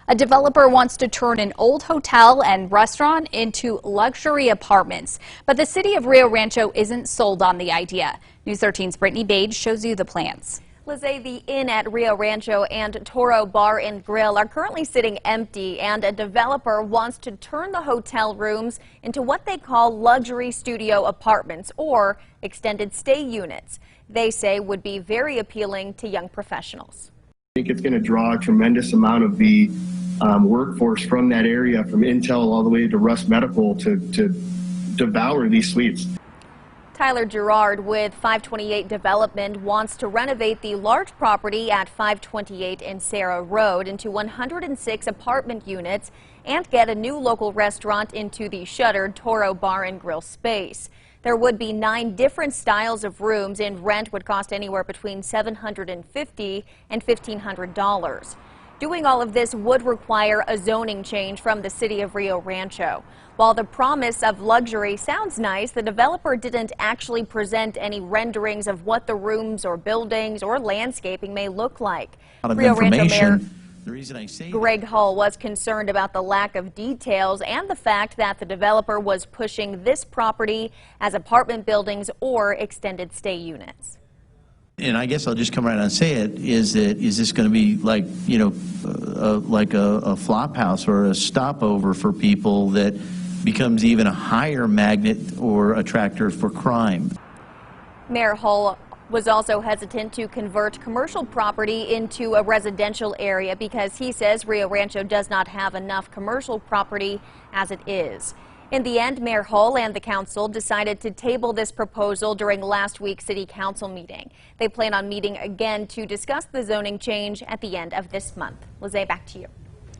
A developer wants to turn an old hotel and restaurant into luxury apartments, but the city of Rio Rancho isn't sold on the idea. News 13's Brittany Bage shows you the plans. Lizzie, the Inn at Rio Rancho and Toro Bar and Grill are currently sitting empty, and a developer wants to turn the hotel rooms into what they call luxury studio apartments or extended stay units. They say would be very appealing to young professionals. I think it's going to draw a tremendous amount of the workforce from that area, from Intel all the way to Russ Medical, to devour these suites. Tyler GERARD with 528 Development wants to renovate the large property at 528 and Sarah Road into 106 apartment units and get a new local restaurant into the shuttered Toro Bar and Grill space. There would be 9 different styles of rooms, and rent would cost anywhere between $750 and $1,500. Doing all of this would require a zoning change from the city of Rio Rancho. While the promise of luxury sounds nice, the developer didn't actually present any renderings of what the rooms or buildings or landscaping may look like. Rio Rancho Mayor GREGG was concerned about the lack of details and the fact that the developer was pushing this property as apartment buildings or extended stay units. And I guess I'll just come right out and say it, is this going to be like, you know, like a flop house or a stopover for people that becomes even a higher magnet or attractor for crime? Mayor Hull was also hesitant to convert commercial property into a residential area because he says Rio Rancho does not have enough commercial property as it is. In the end, Mayor Hull and the council decided to table this proposal during last week's city council meeting. They plan on meeting again to discuss the zoning change at the end of this month. Lizzie, back to you.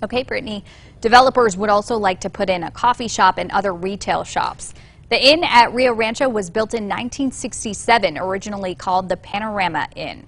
Okay, Brittany. Developers would also like to put in a coffee shop and other retail shops. The Inn at Rio Rancho was built in 1967, originally called the Panorama Inn.